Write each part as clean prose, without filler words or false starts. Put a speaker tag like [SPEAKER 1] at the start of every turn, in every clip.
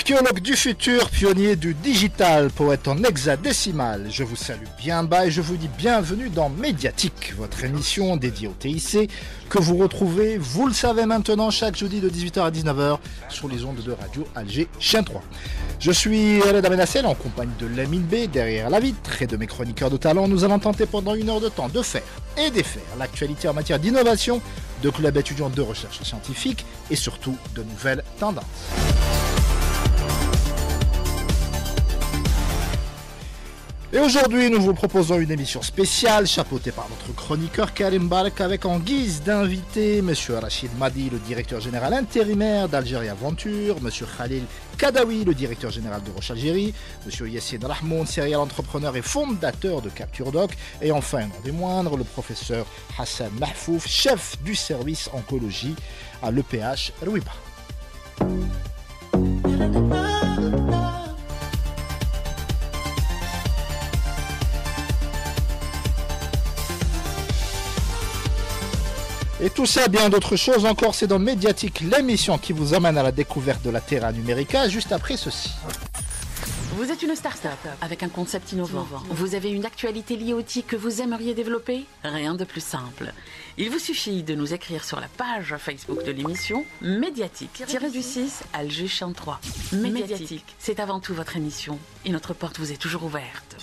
[SPEAKER 1] Archéologue du futur, pionnier du digital, poète en hexadécimal, je vous salue bien bas et je vous dis bienvenue dans Médiatique, votre émission dédiée au TIC que vous retrouvez, vous le savez maintenant, chaque jeudi de 18h à 19h sur les ondes de Radio Alger Chien 3. Je suis Reda Benassel en compagnie de Lamine B derrière la vitre et de mes chroniqueurs de talent. Nous allons tenter pendant une heure de temps de faire et défaire l'actualité en matière d'innovation, de clubs étudiants de recherche scientifique et surtout de nouvelles tendances. Et aujourd'hui, nous vous proposons une émission spéciale chapeautée par notre chroniqueur Karim Barek avec en guise d'invité M. Rachid Madi, le directeur général intérimaire d'Algérie Aventure, M. Khalil Kadawi, le directeur général de Roche Algérie, M. Yassine Rahmoun, serial entrepreneur et fondateur de Capture Doc, et enfin, non des moindres, le professeur Hassan Mahfouf, chef du service oncologie à l'EPH Rouiba. Et tout ça, bien d'autres choses encore, c'est dans Médiatique, l'émission qui vous emmène à la découverte de la Terra Numérica, juste après ceci.
[SPEAKER 2] Vous êtes une start-up avec un concept innovant. Vous avez une actualité liée au TIC que vous aimeriez développer? Rien de plus simple. Il vous suffit de nous écrire sur la page Facebook de l'émission Médiatique-du-6 Alger Chien 3. Médiatique, c'est avant tout votre émission et notre porte vous est toujours ouverte.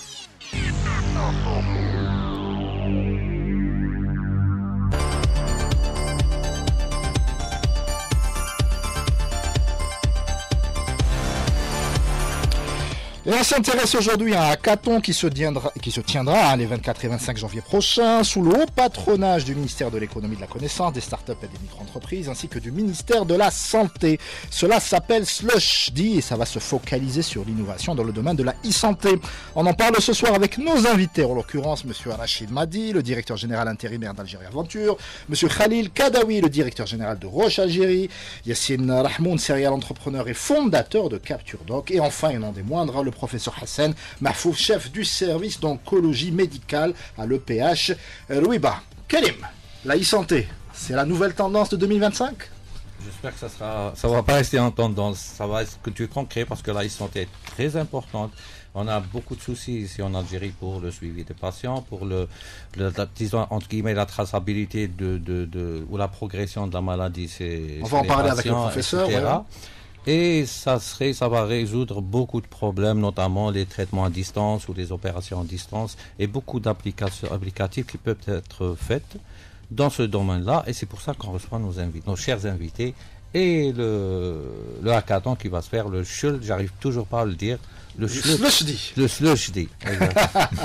[SPEAKER 1] Et on s'intéresse aujourd'hui à un hackathon qui se tiendra les 24 et 25 janvier prochains sous le haut patronage du ministère de l'économie de la connaissance, des startups et des micro-entreprises ainsi que du ministère de la santé. Cela s'appelle SlushD et ça va se focaliser sur l'innovation dans le domaine de la e-santé. On en parle ce soir avec nos invités, en l'occurrence M. Rachid Madi, le directeur général intérimaire d'Algérie Aventure, M. Khalil Kadawi, le directeur général de Roche Algérie, Yassine Rahmoun, serial entrepreneur et fondateur de Capture Doc, et enfin, et non des moindres, le professeur Hassan Mahfouf, chef du service d'oncologie médicale à l'EPH Rouiba. Karim, la e-santé, c'est la nouvelle tendance de 2025 ?
[SPEAKER 3] J'espère que ça va pas rester en tendance, ça va être que tu es concret parce que la e-santé est très importante. On a beaucoup de soucis ici en Algérie pour le suivi des patients, pour disons, entre guillemets, la traçabilité ou la progression de la maladie.
[SPEAKER 1] On va en parler avec le professeur.
[SPEAKER 3] Et ça va résoudre beaucoup de problèmes, notamment les traitements à distance ou les opérations à distance et beaucoup d'applicatifs qui peuvent être faites dans ce domaine-là. Et c'est pour ça qu'on reçoit nos chers invités et le hackathon qui va se faire, j'arrive toujours pas à le dire. Le SlushD.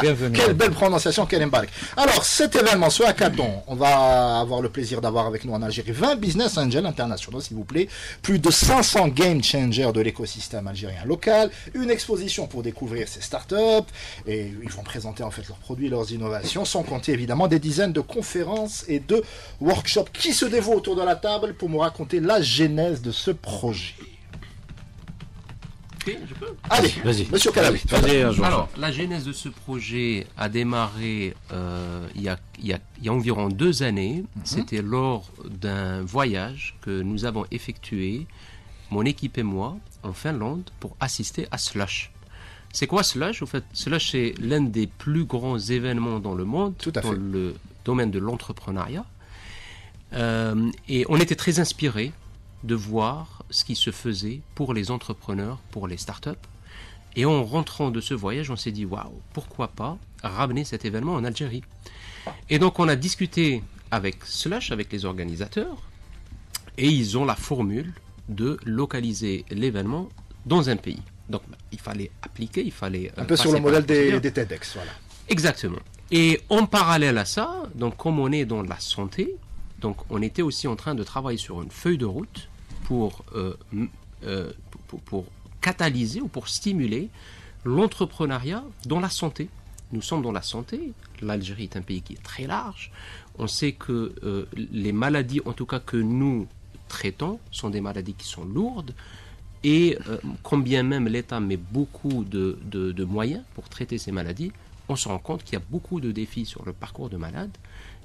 [SPEAKER 3] Bienvenue.
[SPEAKER 1] Quelle belle prononciation, Karim Barek. Alors, cet événement, ce hackathon, on va avoir le plaisir d'avoir avec nous en Algérie 20 business angels internationaux, s'il vous plaît, plus de 500 game changers de l'écosystème algérien local, une exposition pour découvrir ces startups, et ils vont présenter en fait leurs produits, leurs innovations, sans compter évidemment des dizaines de conférences et de workshops. Qui se dévoue autour de la table pour me raconter la genèse de ce projet?
[SPEAKER 4] Je peux.
[SPEAKER 1] Allez, vas-y, monsieur Kadawi.
[SPEAKER 4] Alors, la genèse de ce projet a démarré il y a environ 2 années. C'était lors d'un voyage que nous avons effectué, mon équipe et moi, en Finlande, pour assister à Slush. C'est quoi Slush? En fait, Slush, c'est l'un des plus grands événements dans le monde, dans le domaine de l'entrepreneuriat. Et on était très inspirés de voir ce qui se faisait pour les entrepreneurs, pour les startups. Et en rentrant de ce voyage, on s'est dit, waouh, pourquoi pas ramener cet événement en Algérie? Et donc on a discuté avec Slush, avec les organisateurs, et ils ont la formule de localiser l'événement dans un pays. Donc il fallait appliquer, il fallait...
[SPEAKER 1] un peu sur le modèle des TEDx, voilà.
[SPEAKER 4] Exactement. Et en parallèle à ça, donc comme on est dans la santé, donc on était aussi en train de travailler sur une feuille de route pour catalyser ou pour stimuler l'entrepreneuriat dans la santé. Nous sommes dans la santé. L'Algérie est un pays qui est très large. On sait que les maladies, en tout cas que nous traitons, sont des maladies qui sont lourdes. Et combien même l'État met beaucoup de moyens pour traiter ces maladies, on se rend compte qu'il y a beaucoup de défis sur le parcours de malade.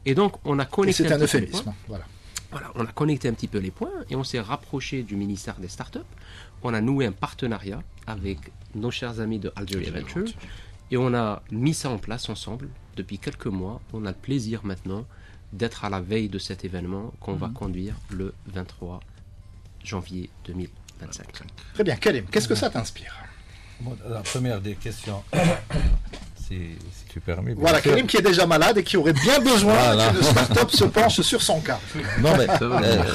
[SPEAKER 4] Et donc, on a connecté...
[SPEAKER 1] Et c'est un euphémisme, voilà.
[SPEAKER 4] Voilà, on a connecté un petit peu les points et on s'est rapproché du ministère des startups. On a noué un partenariat avec nos chers amis de Algeria Venture et on a mis ça en place ensemble depuis quelques mois. On a le plaisir maintenant d'être à la veille de cet événement qu'on va conduire le 23 janvier 2025.
[SPEAKER 1] Très bien, Karim, qu'est-ce que ça t'inspire?
[SPEAKER 3] Bon, la première des questions, si tu permets.
[SPEAKER 1] Voilà, Karim qui est déjà malade et qui aurait bien besoin qu'une start-up se penche sur son cas.
[SPEAKER 3] Non, mais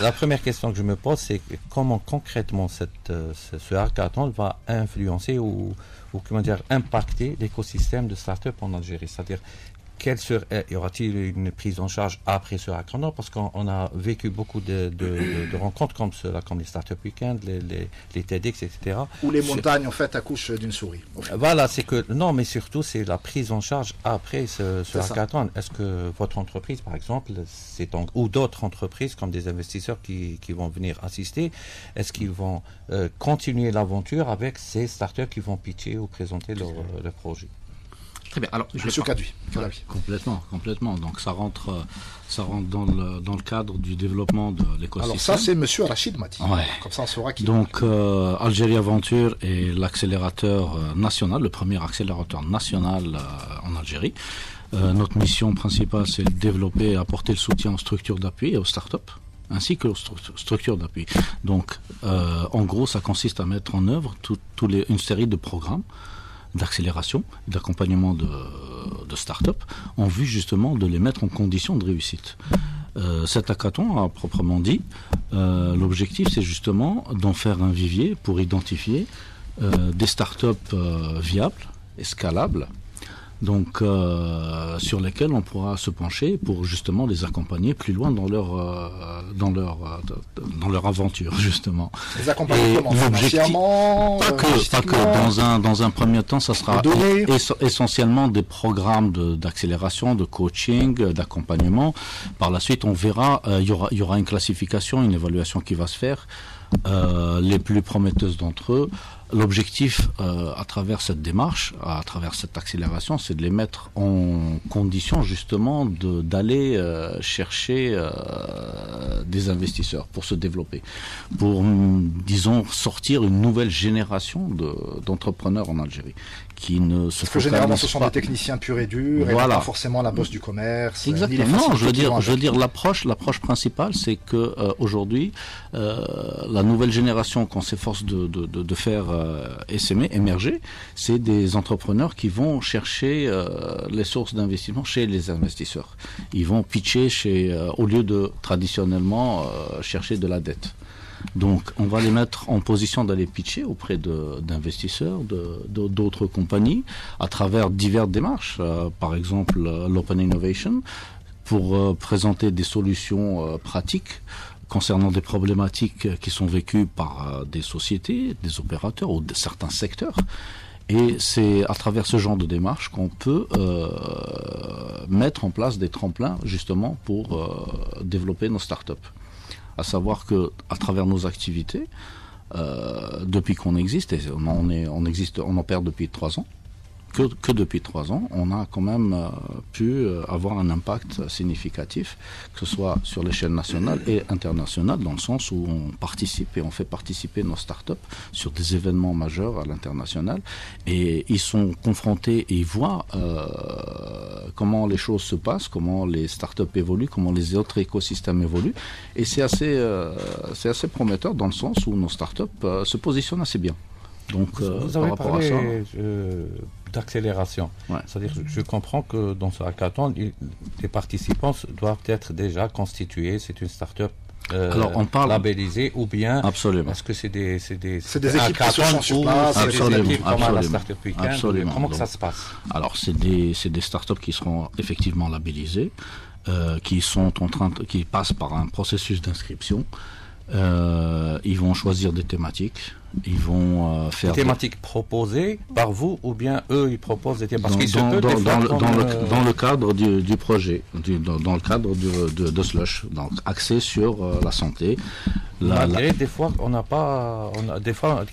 [SPEAKER 3] la première question que je me pose, c'est comment concrètement ce hackathon va influencer ou comment dire, impacter l'écosystème de start-up en Algérie. C'est-à-dire, y aura-t-il une prise en charge après ce hackathon? Parce qu'on a vécu beaucoup de rencontres comme cela, comme les Startup Weekend, les TEDx, etc.
[SPEAKER 1] Où les montagnes, en fait, accouchent d'une souris.
[SPEAKER 3] Voilà, c'est que, non, mais surtout, c'est la prise en charge après ce hackathon. Est-ce que votre entreprise, par exemple, ou d'autres entreprises, comme des investisseurs qui vont venir assister, est-ce qu'ils vont continuer l'aventure avec ces startups qui vont pitcher ou présenter leur projet?
[SPEAKER 4] Très bien. Alors,
[SPEAKER 1] Monsieur Caduit.
[SPEAKER 5] Complètement. Donc ça rentre dans le cadre du développement de l'écosystème.
[SPEAKER 1] Alors ça, c'est Monsieur Rachid Mati.
[SPEAKER 5] Ouais.
[SPEAKER 1] Comme ça, on saura qui.
[SPEAKER 5] Donc Algeria Venture est l'accélérateur national, le premier accélérateur national en Algérie. Notre mission principale, c'est de développer et apporter le soutien aux structures d'appui et aux startups, ainsi que aux structures d'appui. Donc, en gros, ça consiste à mettre en œuvre une série de programmes d'accélération, d'accompagnement de start-up, en vue justement de les mettre en condition de réussite. Cet hackathon, à proprement dit, l'objectif c'est justement d'en faire un vivier pour identifier des start-up viables et scalables, donc sur lesquels on pourra se pencher pour justement les accompagner plus loin dans leur aventure, justement.
[SPEAKER 1] Les accompagner financièrement,
[SPEAKER 5] pas que dans un premier temps, ça sera essentiellement des programmes d'accélération, de coaching, d'accompagnement. Par la suite, on verra, il y aura une classification, une évaluation qui va se faire. Les plus prometteuses d'entre eux, l'objectif à travers cette démarche, à travers cette accélération, c'est de les mettre en condition justement d'aller chercher des investisseurs pour se développer, pour, disons, sortir une nouvelle génération d'entrepreneurs en Algérie qui ne se
[SPEAKER 1] focalisent pas. Parce que généralement ce sont des techniciens purs et durs, et pas forcément la bosse du commerce.
[SPEAKER 5] Exactement. Non, je veux dire l'approche principale, c'est que aujourd'hui, la nouvelle génération qu'on s'efforce de faire émerger, c'est des entrepreneurs qui vont chercher les sources d'investissement chez les investisseurs. Ils vont pitcher au lieu de traditionnellement chercher de la dette. Donc, on va les mettre en position d'aller pitcher auprès d'investisseurs, d'autres compagnies, à travers diverses démarches. Par exemple, l'Open Innovation, pour présenter des solutions pratiques concernant des problématiques qui sont vécues par des sociétés, des opérateurs ou certains secteurs. Et c'est à travers ce genre de démarche qu'on peut mettre en place des tremplins, justement, pour développer nos startups. À savoir que à travers nos activités, depuis qu'on existe, et on opère depuis 3 ans, que depuis 3 ans, on a quand même pu avoir un impact significatif, que ce soit sur l'échelle nationale et internationale, dans le sens où on participe et on fait participer nos startups sur des événements majeurs à l'international, et ils sont confrontés et ils voient comment les choses se passent, comment les startups évoluent, comment les autres écosystèmes évoluent, et c'est assez prometteur dans le sens où nos startups se positionnent assez bien. Donc,
[SPEAKER 3] vous avez parlé d'accélération. Ouais. C'est-à-dire, je comprends que dans ce hackathon, les participants doivent être déjà constitués. C'est une start-up
[SPEAKER 5] alors, on parle
[SPEAKER 3] labellisée ou bien.
[SPEAKER 5] Absolument.
[SPEAKER 3] Est-ce que c'est des
[SPEAKER 1] équipes qui sont sur place?
[SPEAKER 3] Absolument. La Startup Weekend.
[SPEAKER 5] Absolument.
[SPEAKER 3] Comment que ça se passe?
[SPEAKER 5] Alors, c'est des startups qui seront effectivement labellisées, qui passent par un processus d'inscription. Ils vont choisir des thématiques. Ils vont faire
[SPEAKER 3] des thématiques proposées par vous ou bien eux ils proposent des thématiques
[SPEAKER 5] dans le cadre du projet, dans le cadre de Slush, donc axé sur la santé.
[SPEAKER 3] Des fois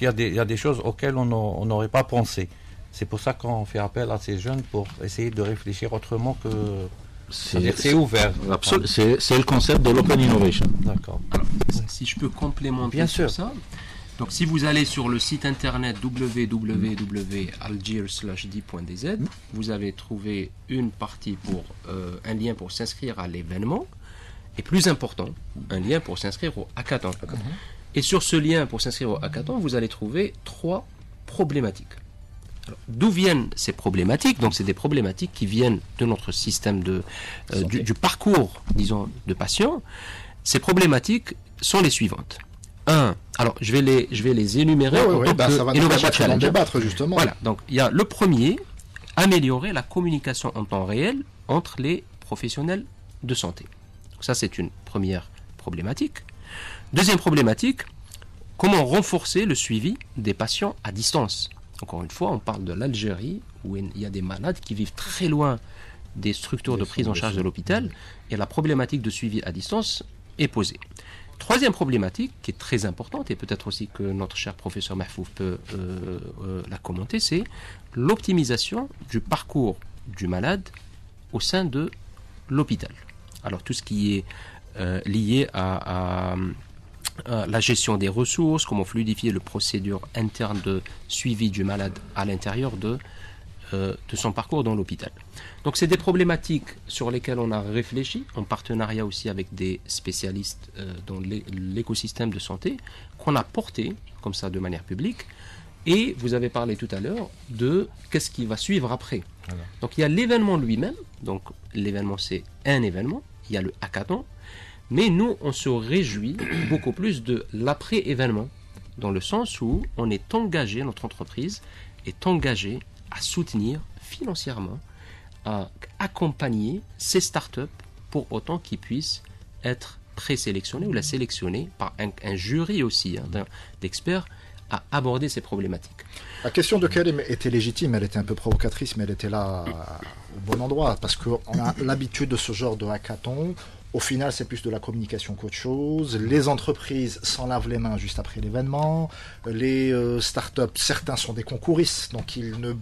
[SPEAKER 3] il y a des choses auxquelles on n'aurait pas pensé. C'est pour ça qu'on fait appel à ces jeunes pour essayer de réfléchir autrement que C'est ouvert.
[SPEAKER 5] C'est le concept de l'open innovation.
[SPEAKER 3] D'accord.
[SPEAKER 4] Alors, si je peux complémenter sur ça. Donc, si vous allez sur le site internet www.algiers/d.dz, vous avez trouvé une partie pour un lien pour s'inscrire à l'événement, et plus important, un lien pour s'inscrire au hackathon. Et sur ce lien pour s'inscrire au hackathon, vous allez trouver 3 problématiques. D'où viennent ces problématiques? Donc, c'est des problématiques qui viennent de notre système du parcours, disons, de patients. Ces problématiques sont les suivantes. Alors je vais les énumérer
[SPEAKER 1] ça va nous permettre d'en débattre justement.
[SPEAKER 4] Voilà, donc il y a le premier, améliorer la communication en temps réel entre les professionnels de santé. Donc ça, c'est une première problématique. Deuxième problématique, comment renforcer le suivi des patients à distance. Encore une fois, on parle de l'Algérie, où il y a des malades qui vivent très loin des structures de prise en charge de l'hôpital, et la problématique de suivi à distance est posée. Troisième problématique, qui est très importante, et peut-être aussi que notre cher professeur Mahfouf peut la commenter, c'est l'optimisation du parcours du malade au sein de l'hôpital. Alors tout ce qui est lié à la gestion des ressources, comment fluidifier les procédures internes de suivi du malade à l'intérieur de son parcours dans l'hôpital. Donc c'est des problématiques sur lesquelles on a réfléchi, en partenariat aussi avec des spécialistes dans l'écosystème de santé, qu'on a porté comme ça de manière publique. Et vous avez parlé tout à l'heure de qu'est-ce qui va suivre après. Voilà. Donc il y a l'événement lui-même, donc l'événement c'est un événement, il y a le hackathon, mais nous on se réjouit beaucoup plus de l'après-événement, dans le sens où on est engagé, notre entreprise est engagée à soutenir financièrement, à accompagner ces startups pour autant qu'ils puissent être présélectionnés ou la sélectionner par un jury aussi d'experts à aborder ces problématiques.
[SPEAKER 1] La question de Karim était légitime, elle était un peu provocatrice, mais elle était là au bon endroit, parce qu'on a l'habitude de ce genre de hackathon. Au final, c'est plus de la communication qu'autre chose. Les entreprises s'en lavent les mains juste après l'événement. Les startups, certains sont des concouristes, donc ils ne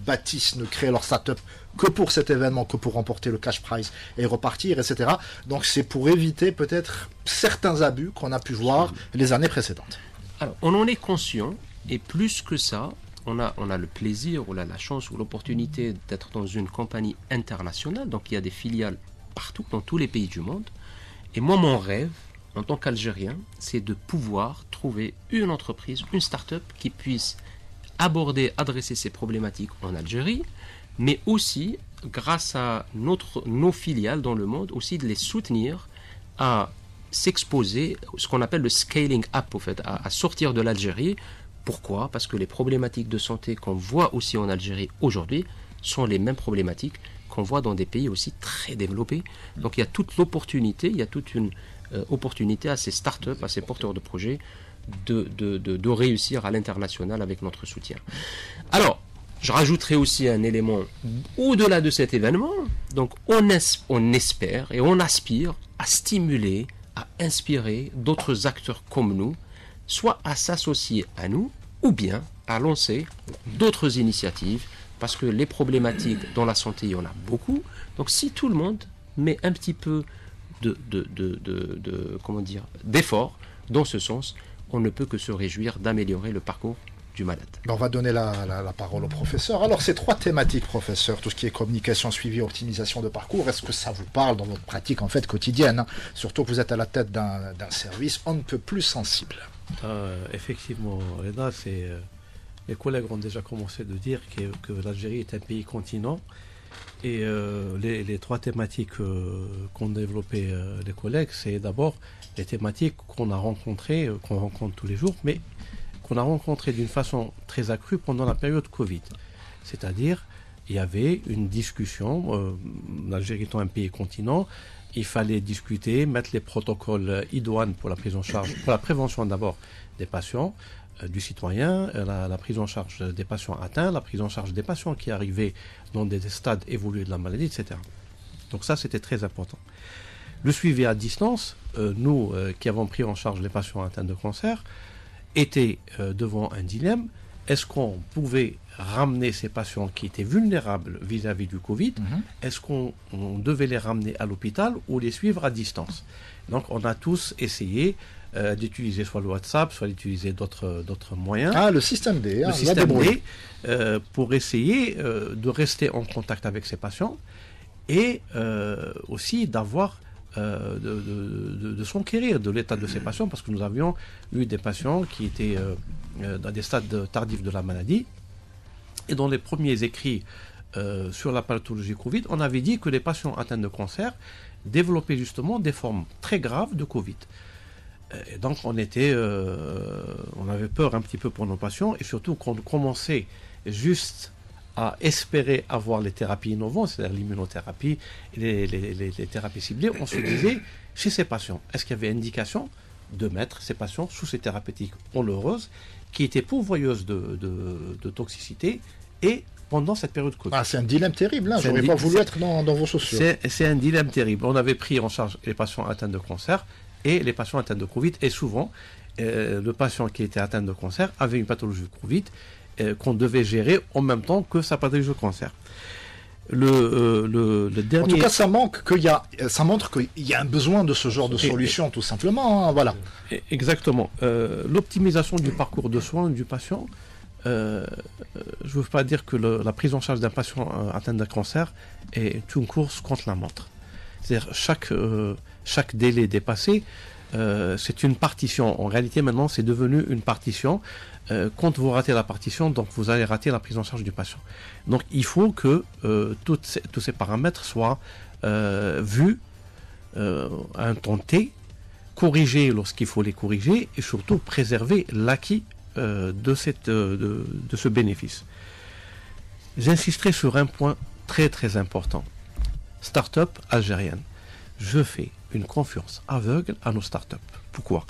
[SPEAKER 1] créent leur startup que pour cet événement, que pour remporter le cash prize et repartir, etc. Donc c'est pour éviter peut-être certains abus qu'on a pu voir les années précédentes.
[SPEAKER 4] Alors, on en est conscient, et plus que ça, on a le plaisir, ou la chance, ou l'opportunité d'être dans une compagnie internationale. Donc il y a des filiales partout, dans tous les pays du monde. Et moi, mon rêve, en tant qu'Algérien, c'est de pouvoir trouver une entreprise, une start-up qui puisse adresser ces problématiques en Algérie, mais aussi, grâce à nos filiales dans le monde, aussi de les soutenir à s'exposer, ce qu'on appelle le scaling up, au fait, à sortir de l'Algérie. Pourquoi? Parce que les problématiques de santé qu'on voit aussi en Algérie aujourd'hui sont les mêmes problématiques qu'on voit dans des pays aussi très développés. Donc il y a toute l'opportunité, il y a toute une opportunité à ces startups, à ces porteurs de projets de réussir à l'international avec notre soutien. Alors, je rajouterai aussi un élément au-delà de cet événement. Donc on espère et on aspire à stimuler, à inspirer d'autres acteurs comme nous, soit à s'associer à nous, ou bien à lancer d'autres initiatives, parce que les problématiques dans la santé, il y en a beaucoup. Donc si tout le monde met un petit peu d'effort dans ce sens, on ne peut que se réjouir d'améliorer le parcours du malade.
[SPEAKER 1] On va donner la parole au professeur. Alors ces 3 thématiques, professeur, tout ce qui est communication, suivi, optimisation de parcours, est-ce que ça vous parle dans votre pratique en fait quotidienne, hein? Surtout que vous êtes à la tête d'un service on ne peut plus sensible.
[SPEAKER 6] Effectivement, Reda, les collègues ont déjà commencé de dire que l'Algérie est un pays continent, et les 3 thématiques qu'ont développées les collègues, c'est d'abord les thématiques qu'on a rencontrées, qu'on rencontre tous les jours, mais qu'on a rencontrées d'une façon très accrue pendant la période Covid. C'est-à-dire, il y avait une discussion, l'Algérie étant un pays continent, il fallait discuter, mettre les protocoles idoines pour la prise en charge, pour la prévention d'abord des patients, du citoyen, la prise en charge des patients atteints, la prise en charge des patients qui arrivaient dans des stades évolués de la maladie, etc. Donc ça, c'était très important. Le suivi à distance, nous qui avons pris en charge les patients atteints de cancer, était devant un dilemme. est-ce qu'on pouvait ramener ces patients qui étaient vulnérables vis-à-vis du Covid, est-ce qu'on devait les ramener à l'hôpital ou les suivre à distance? Donc on a tous essayé d'utiliser soit le WhatsApp, soit d'utiliser d'autres moyens.
[SPEAKER 1] Ah, le système D.
[SPEAKER 6] Le système D, pour essayer de rester en contact avec ces patients et aussi d'avoir de s'enquérir de l'état de ces patients, parce que nous avions eu des patients qui étaient dans des stades tardifs de la maladie, et dans les premiers écrits sur la pathologie Covid, on avait dit que les patients atteints de cancer développaient justement des formes très graves de Covid. Et donc on avait peur un petit peu pour nos patients, et surtout qu'on commençait juste à espérer avoir les thérapies innovantes, c'est-à-dire l'immunothérapie et les thérapies ciblées. On se disait, chez ces patients, est-ce qu'il y avait indication de mettre ces patients sous ces thérapeutiques onéreuses qui étaient pourvoyeuses de toxicité et pendant cette période Covid.
[SPEAKER 1] Ah, c'est un dilemme terrible, hein. J'aurais pas voulu être dans vos sociaux.
[SPEAKER 6] C'est un dilemme terrible. On avait pris en charge les patients atteints de cancer et les patients atteints de Covid, et souvent, le patient qui était atteint de cancer avait une pathologie de Covid qu'on devait gérer en même temps que sa pathologie de cancer. Le dernier...
[SPEAKER 1] En tout cas, ça montre qu'il y a un besoin de ce genre de solution, tout simplement. Hein, voilà.
[SPEAKER 6] Exactement. L'optimisation du parcours de soins du patient, je ne veux pas dire que la prise en charge d'un patient atteint de cancer est une course contre la montre. C'est-à-dire chaque délai dépassé, c'est une partition. En réalité, maintenant, c'est devenu une partition. Quand vous ratez la partition, donc vous allez rater la prise en charge du patient. Donc il faut que tous ces paramètres soient vus à un temps T, corrigés lorsqu'il faut les corriger, et surtout préserver l'acquis de ce bénéfice. J'insisterai sur un point très très important. Start-up algérienne. Je fais une confiance aveugle à nos start-up. Pourquoi ?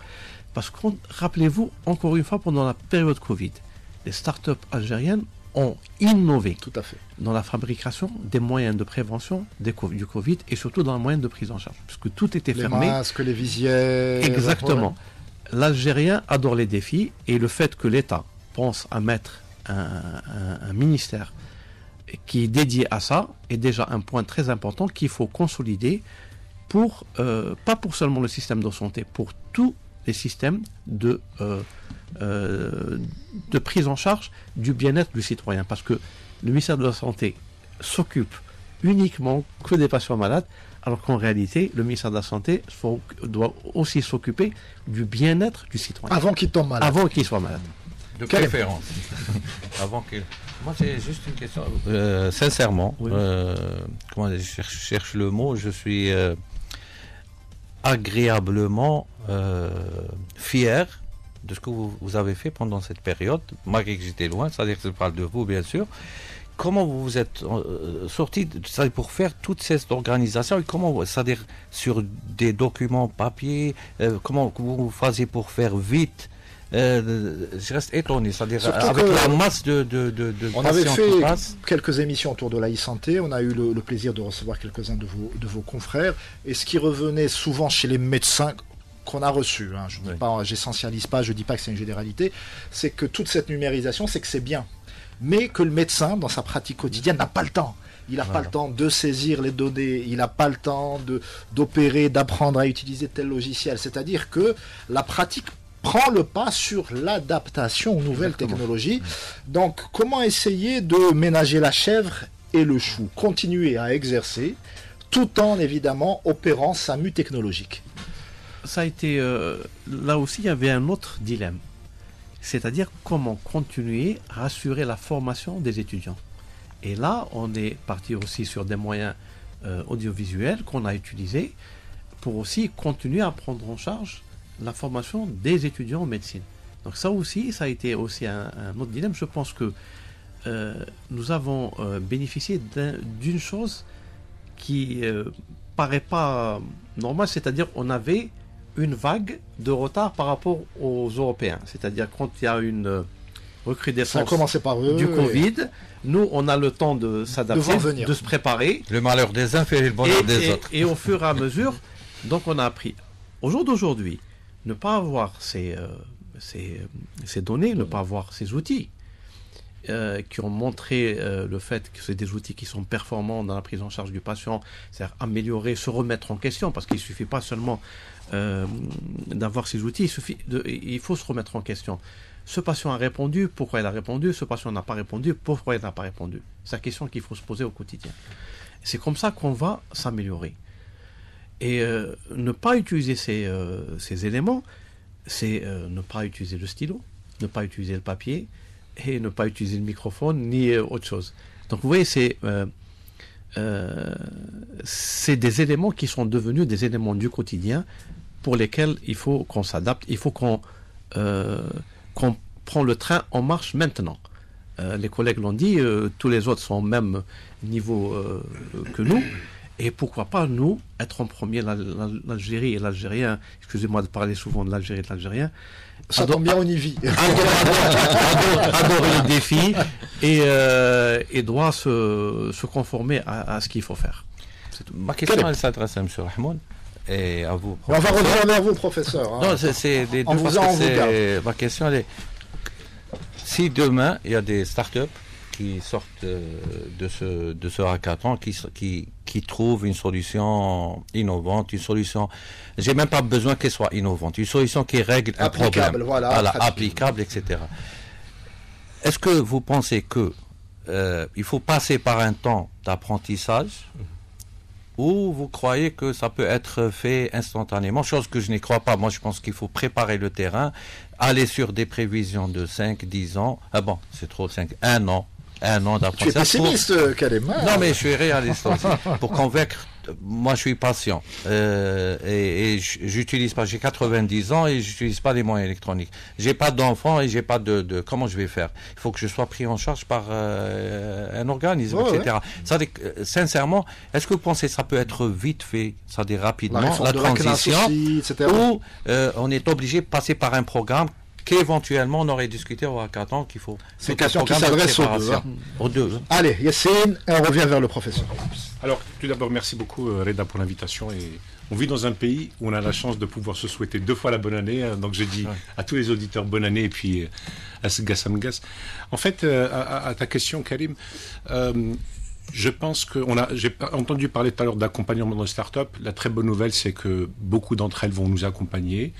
[SPEAKER 6] Parce que, rappelez-vous, encore une fois, pendant la période Covid, les start-up algériennes ont innové
[SPEAKER 1] tout à fait
[SPEAKER 6] dans la fabrication des moyens de prévention du Covid et surtout dans les moyens de prise en charge. Puisque tout était fermé.
[SPEAKER 1] Les masques, les visières.
[SPEAKER 6] Exactement. L'Algérien adore les défis, et le fait que l'État pense à mettre un ministère qui est dédié à ça est déjà un point très important qu'il faut consolider pour, pas pour seulement le système de santé, pour tous les systèmes de prise en charge du bien-être du citoyen. Parce que le ministère de la Santé s'occupe uniquement que des patients malades, alors qu'en réalité, le ministère de la Santé doit aussi s'occuper du bien-être du citoyen.
[SPEAKER 1] Avant qu'il tombe malade.
[SPEAKER 6] Avant qu'il soit malade.
[SPEAKER 3] De préférence. Avant qu'il... Moi, c'est juste une question. Sincèrement, oui. Comment je cherche le mot, je suis agréablement fier de ce que vous avez fait pendant cette période, malgré que j'étais loin, c'est-à-dire que je parle de vous, bien sûr. Comment vous vous êtes sorti pour faire toute cette organisation, et comment, c'est-à-dire sur des documents papier, comment vous faisiez pour faire vite? Je reste étonné, c'est-à-dire avec la masse de
[SPEAKER 1] on avait fait quelques émissions autour de la e-santé, on a eu le plaisir de recevoir quelques-uns de vos confrères, et ce qui revenait souvent chez les médecins qu'on a reçus, hein, je dis pas, j'essentialise pas, je dis pas que c'est une généralité, c'est que toute cette numérisation, c'est que c'est bien, mais que le médecin, dans sa pratique quotidienne, n'a pas le temps. Il n'a pas le temps de saisir les données, il n'a pas le temps d'opérer, d'apprendre à utiliser tel logiciel. C'est-à-dire que la pratique prend le pas sur l'adaptation aux nouvelles technologies. Donc, comment essayer de ménager la chèvre et le chou? Continuer à exercer, tout en, évidemment, opérant sa mue technologique.
[SPEAKER 6] Ça a été... là aussi, il y avait un autre dilemme. C'est-à-dire comment continuer à assurer la formation des étudiants. Et là, on est parti aussi sur des moyens audiovisuels qu'on a utilisés pour aussi continuer à prendre en charge la formation des étudiants en médecine. Donc ça aussi, ça a été aussi un autre dilemme. Je pense que nous avons bénéficié d'une chose qui paraît pas normale, c'est-à-dire on avait une vague de retard par rapport aux Européens. C'est-à-dire quand il y a une recrudescence du Covid, nous on a le temps de s'adapter, de se préparer.
[SPEAKER 3] Le malheur des uns fait le bonheur des autres.
[SPEAKER 6] Et au fur et à mesure, donc on a appris. Au jour d'aujourd'hui, ne pas avoir ces données, ne pas avoir ces outils, qui ont montré le fait que c'est des outils qui sont performants dans la prise en charge du patient, c'est-à-dire améliorer, se remettre en question, parce qu'il ne suffit pas seulement d'avoir ces outils, il faut se remettre en question. Ce patient a répondu, pourquoi il a répondu? Ce patient n'a pas répondu, pourquoi il n'a pas répondu? C'est la question qu'il faut se poser au quotidien. C'est comme ça qu'on va s'améliorer. Et ne pas utiliser ces éléments, c'est ne pas utiliser le stylo, ne pas utiliser le papier, et ne pas utiliser le microphone, ni autre chose. Donc vous voyez, c'est des éléments qui sont devenus des éléments du quotidien pour lesquels il faut qu'on s'adapte, il faut qu'on prend le train en marche maintenant. Les collègues l'ont dit, tous les autres sont au même niveau que nous, et pourquoi pas nous être en premier, l'Algérie et l'Algérien, excusez-moi de parler souvent de l'Algérie et de l'Algérien,
[SPEAKER 1] ça tombe bien, on y vit.
[SPEAKER 6] Adore les défis et doit se conformer à ce qu'il faut faire.
[SPEAKER 3] Ma question, elle s'adresse à M. Rahmoun et à vous.
[SPEAKER 1] On va revenir vers vous, professeur.
[SPEAKER 3] Non, c'est les deux parce que ma question, elle est si demain, il y a des startups qui sortent de ce hackathon, qui trouvent une solution innovante, une solution, j'ai même pas besoin qu'elle soit innovante, une solution qui règle un problème,
[SPEAKER 1] voilà,
[SPEAKER 3] applicable, etc. Est-ce que vous pensez que il faut passer par un temps d'apprentissage, ou vous croyez que ça peut être fait instantanément, chose que je n'y crois pas? Moi, je pense qu'il faut préparer le terrain, aller sur des prévisions de 5, 10 ans. Ah bon, c'est trop, 1 an d'apprentissage.
[SPEAKER 1] Tu es pessimiste, Karim.
[SPEAKER 3] Non, mais je suis réaliste aussi. Pour convaincre, moi je suis patient. Et j'utilise pas, j'ai 90 ans et j'utilise pas les moyens électroniques. J'ai pas d'enfants et j'ai pas de comment je vais faire? Il faut que je sois pris en charge par un organisme, etc. Ouais. Ça, sincèrement, est-ce que vous pensez que ça peut être vite fait, ça dit rapidement, la transition, aussi, ou on est obligé de passer par un programme qu'éventuellement on aurait discuté au hackathon qu'il faut...
[SPEAKER 1] C'est une question qui s'adresse aux deux. Allez, Yassine, on revient vers le professeur.
[SPEAKER 7] Alors, tout d'abord, merci beaucoup Reda pour l'invitation. Et on vit dans un pays où on a la chance de pouvoir se souhaiter 2 fois la bonne année. Donc je dis à tous les auditeurs bonne année et puis à Sgassamgas. En fait, à ta question, Karim, je pense que j'ai entendu parler tout à l'heure d'accompagnement dans les startups. La très bonne nouvelle, c'est que beaucoup d'entre elles vont nous accompagner.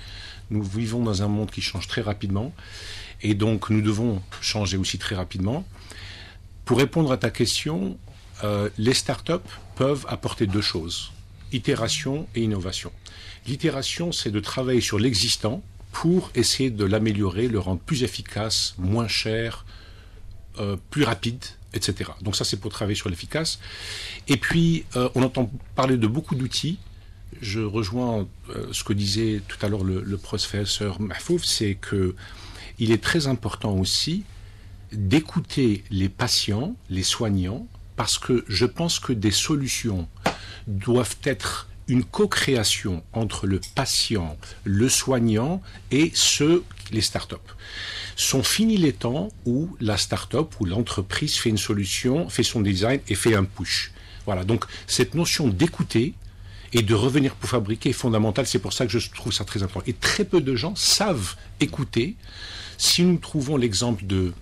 [SPEAKER 7] Nous vivons dans un monde qui change très rapidement et donc nous devons changer aussi très rapidement. Pour répondre à ta question, les startups peuvent apporter 2 choses, itération et innovation. L'itération, c'est de travailler sur l'existant pour essayer de l'améliorer, le rendre plus efficace, moins cher, plus rapide, etc. Donc ça, c'est pour travailler sur l'efficace. Et puis, on entend parler de beaucoup d'outils. Je rejoins ce que disait tout à l'heure le professeur Mahfouf, c'est qu'il est très important aussi d'écouter les patients, les soignants, parce que je pense que des solutions doivent être une co-création entre le patient, le soignant et les startups. Sont finis les temps où la startup ou l'entreprise fait une solution, fait son design et fait un push. Voilà, donc cette notion d'écouter et de revenir pour fabriquer est fondamentale, c'est pour ça que je trouve ça très important. Et très peu de gens savent écouter. Si nous trouvons l'exemple de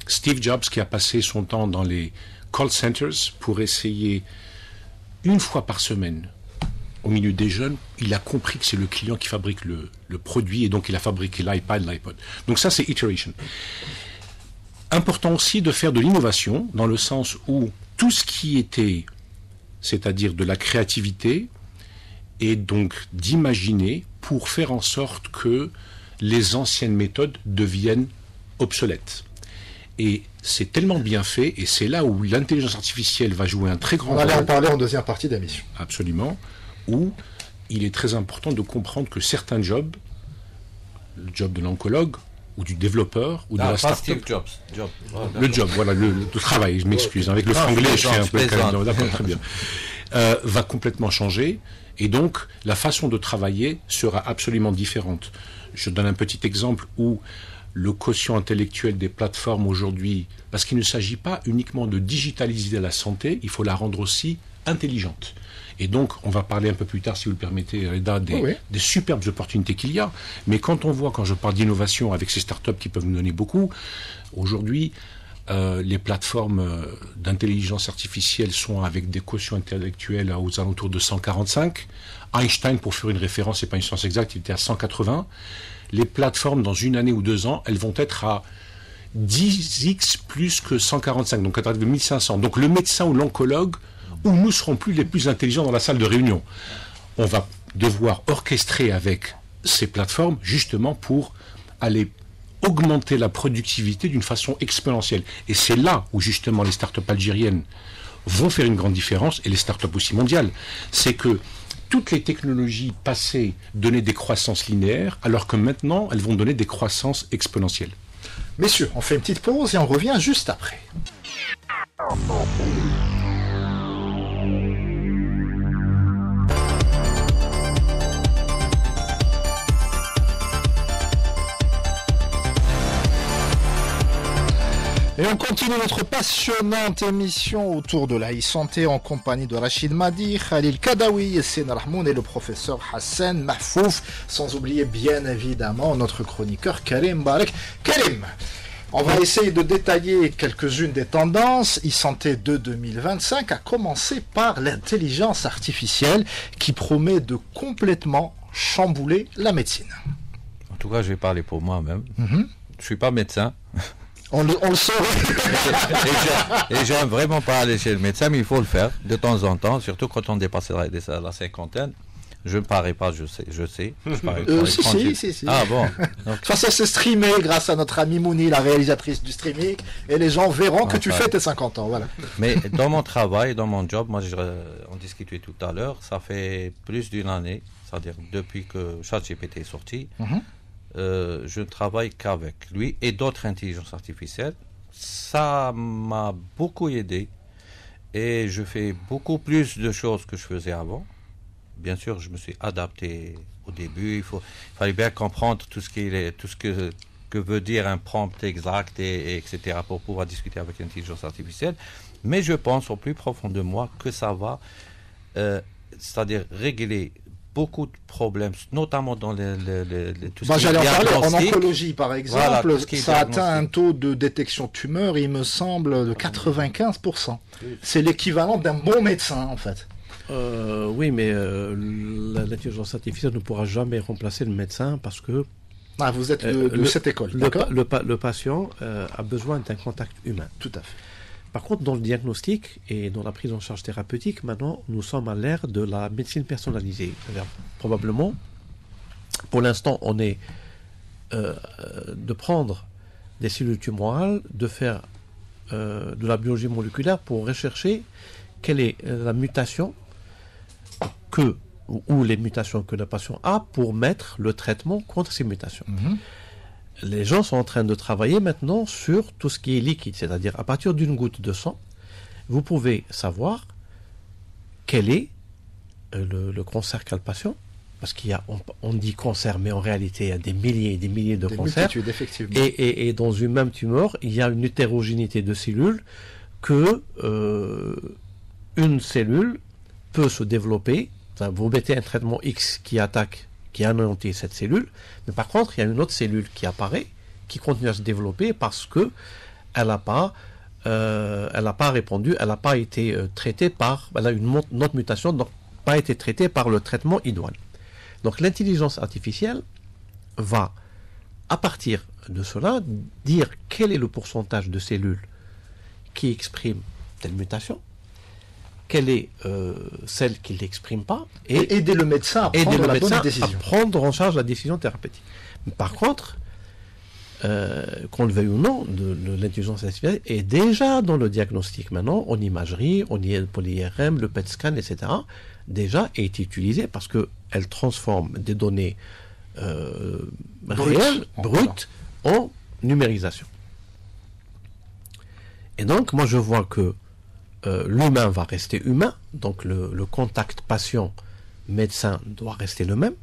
[SPEAKER 7] Steve Jobs qui a passé son temps dans les call centers pour essayer 1 fois par semaine au milieu des jeunes, il a compris que c'est le client qui fabrique le produit et donc il a fabriqué l'iPad, l'iPod. Donc ça c'est iteration. Important aussi de faire de l'innovation dans le sens où tout ce qui était, c'est-à-dire de la créativité, et donc d'imaginer pour faire en sorte que les anciennes méthodes deviennent obsolètes. Et c'est tellement bien fait, et c'est là où l'intelligence artificielle va jouer un très grand rôle.
[SPEAKER 1] On va en parler en deuxième partie d'émission.
[SPEAKER 7] Absolument. Où il est très important de comprendre que certains jobs, le job de l'oncologue, ou du développeur, ou de la start-up. Le job, voilà, le travail, je m'excuse. Avec le franglais, je fais un peu d'accord, très bien. Va complètement changer. Et donc, la façon de travailler sera absolument différente. Je donne un petit exemple où le quotient intellectuel des plateformes aujourd'hui, parce qu'il ne s'agit pas uniquement de digitaliser la santé, il faut la rendre aussi intelligente. Et donc, on va parler un peu plus tard, si vous le permettez, Reda, des superbes opportunités qu'il y a. Mais quand je parle d'innovation avec ces startups qui peuvent nous donner beaucoup, aujourd'hui, les plateformes d'intelligence artificielle sont avec des quotients intellectuels aux alentours de 145. Einstein, pour faire une référence, c'est pas une science exacte, il était à 180. Les plateformes, dans 1 année ou 2 ans, elles vont être à 10x plus que 145, donc à partir de 1500. Donc le médecin ou l'oncologue, où nous serons plus les plus intelligents dans la salle de réunion. On va devoir orchestrer avec ces plateformes, justement pour aller augmenter la productivité d'une façon exponentielle. Et c'est là où justement les startups algériennes vont faire une grande différence, et les startups aussi mondiales. C'est que toutes les technologies passées donnaient des croissances linéaires, alors que maintenant, elles vont donner des croissances exponentielles.
[SPEAKER 1] Messieurs, on fait une petite pause et on revient juste après. Et on continue notre passionnante émission autour de la e-santé en compagnie de Rachid Mahdi, Khalil Kadawi, Yassine Rahmoun et le professeur Hassan Mahfouf, sans oublier bien évidemment notre chroniqueur Karim Barek. Karim, on va essayer de détailler quelques-unes des tendances e-santé de 2025, à commencer par l'intelligence artificielle qui promet de complètement chambouler la médecine.
[SPEAKER 3] En tout cas, je vais parler pour moi-même. Je ne suis pas médecin.
[SPEAKER 1] On le saurait.
[SPEAKER 3] Et j'aime vraiment pas aller chez le médecin, mais il faut le faire de temps en temps, surtout quand on dépasse la cinquantaine. Je ne parie pas, je sais. Je parie pas
[SPEAKER 1] si.
[SPEAKER 3] Ah bon.
[SPEAKER 1] De toute façon, c'est streamé grâce à notre amie Mouni, la réalisatrice du streaming, et les gens verront que tu fais tes 50 ans. Voilà.
[SPEAKER 3] Mais dans mon travail, dans mon job, moi, on discutait tout à l'heure, ça fait plus d'1 année, c'est-à-dire depuis que ChatGPT est sorti. Je ne travaille qu'avec lui et d'autres intelligences artificielles. Ça m'a beaucoup aidé et je fais beaucoup plus de choses que je faisais avant. Bien sûr, je me suis adapté au début. Il fallait bien comprendre tout ce que veut dire un prompt exact etc. pour pouvoir discuter avec l'intelligence artificielle. Mais je pense au plus profond de moi que ça va, c'est-à-dire régler beaucoup de problèmes, notamment dans tout ce qui est
[SPEAKER 1] j'allais en parler, en
[SPEAKER 3] diagnostic.
[SPEAKER 1] Oncologie par exemple,
[SPEAKER 3] Voilà,
[SPEAKER 1] ça atteint un taux de détection de tumeur, il me semble, de 95%. C'est l'équivalent d'un bon médecin en fait.
[SPEAKER 6] Oui, mais l'intelligence artificielle ne pourra jamais remplacer le médecin parce que
[SPEAKER 1] vous êtes de cette école, d'accord ?
[SPEAKER 6] Le patient a besoin d'un contact humain.
[SPEAKER 1] Tout à fait.
[SPEAKER 6] Par contre, dans le diagnostic et dans la prise en charge thérapeutique, maintenant, nous sommes à l'ère de la médecine personnalisée. C'est-à-dire, probablement, pour l'instant, on est de prendre des cellules tumorales, de faire de la biologie moléculaire pour rechercher quelle est la mutation ou les mutations que le patient a pour mettre le traitement contre ces mutations. Les gens sont en train de travailler maintenant sur tout ce qui est liquide, c'est-à-dire à partir d'une goutte de sang, vous pouvez savoir quel est le cancer qu'a le patient, parce on dit cancer, mais en réalité il y a des milliers et des milliers de cancers.
[SPEAKER 1] Effectivement.
[SPEAKER 6] Et dans une même tumeur, il y a une hétérogénéité de cellules que une cellule peut se développer. Enfin, vous mettez un traitement X qui anéantit cette cellule, mais par contre, il y a une autre cellule qui apparaît, qui continue à se développer parce que elle n'a pas répondu, elle n'a pas été traitée elle a une autre mutation, donc pas été traitée par le traitement idoine. Donc l'intelligence artificielle va, à partir de cela, dire quel est le pourcentage de cellules qui expriment telle mutation, quelle est celle qui ne l'exprime pas,
[SPEAKER 1] et aider le médecin à prendre la bonne décision.
[SPEAKER 6] À prendre en charge la décision thérapeutique. Mais par contre, qu'on le veuille ou non, l'intelligence artificielle est déjà dans le diagnostic maintenant, en imagerie, pour l'IRM, le PET scan, etc., déjà est utilisée parce qu'elle transforme des données réelles, brutes, en numérisation. Et donc, moi je vois que l'humain va rester humain, donc le contact patient-médecin doit rester le même.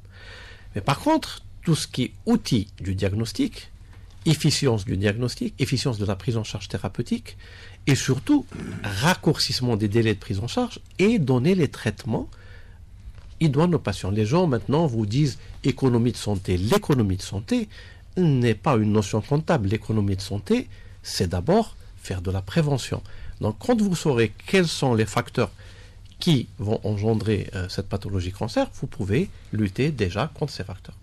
[SPEAKER 6] Mais par contre, tout ce qui est outils du diagnostic, efficience du diagnostic, efficience de la prise en charge thérapeutique, et surtout raccourcissement des délais de prise en charge et donner les traitements idoines aux patients. Les gens maintenant vous disent économie de santé. L'économie de santé n'est pas une notion comptable. L'économie de santé, c'est d'abord faire de la prévention. Donc, quand vous saurez quels sont les facteurs qui vont engendrer cette pathologie cancer, vous pouvez lutter déjà contre ces facteurs.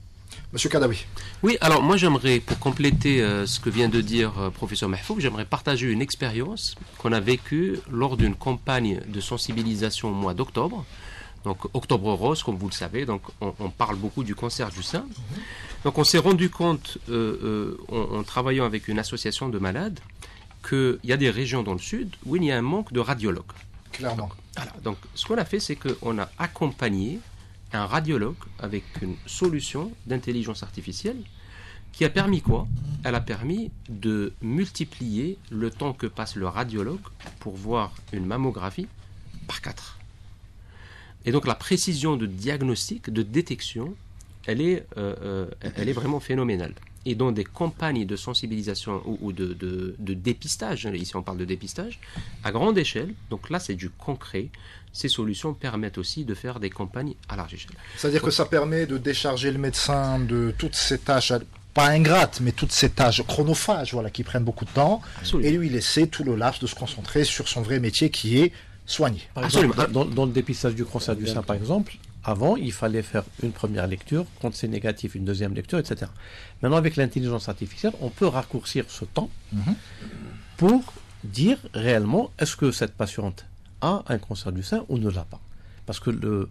[SPEAKER 1] Monsieur Kadawi.
[SPEAKER 4] Oui, alors moi j'aimerais, pour compléter ce que vient de dire professeur Mahfouk, j'aimerais partager une expérience qu'on a vécue lors d'une campagne de sensibilisation au mois d'octobre. Donc Octobre Rose, comme vous le savez, donc on parle beaucoup du cancer du sein. Donc on s'est rendu compte, en travaillant avec une association de malades, qu'il y a des régions dans le sud où il y a un manque de radiologues.
[SPEAKER 1] Clairement.
[SPEAKER 4] Voilà. Donc ce qu'on a fait, c'est qu'on a accompagné un radiologue avec une solution d'intelligence artificielle qui a permis quoi? Elle a permis de multiplier le temps que passe le radiologue pour voir une mammographie par 4. Et donc la précision de diagnostic, de détection, elle est vraiment phénoménale. Et dans des campagnes de sensibilisation ou de dépistage, ici on parle de dépistage, à grande échelle, donc là c'est du concret, ces solutions permettent aussi de faire des campagnes à large échelle.
[SPEAKER 1] C'est-à-dire que ça permet de décharger le médecin de toutes ces tâches, pas ingrates, mais toutes ces tâches chronophages, voilà, qui prennent beaucoup de temps, absolument, et lui laisser tout le laps de se concentrer sur son vrai métier qui est soigner.
[SPEAKER 6] Par exemple, dans le dépistage du cancer du sein, par exemple, avant, il fallait faire une première lecture, quand c'est négatif, une deuxième lecture, etc. Maintenant, avec l'intelligence artificielle, on peut raccourcir ce temps pour dire réellement est-ce que cette patiente a un cancer du sein ou ne l'a pas. Parce que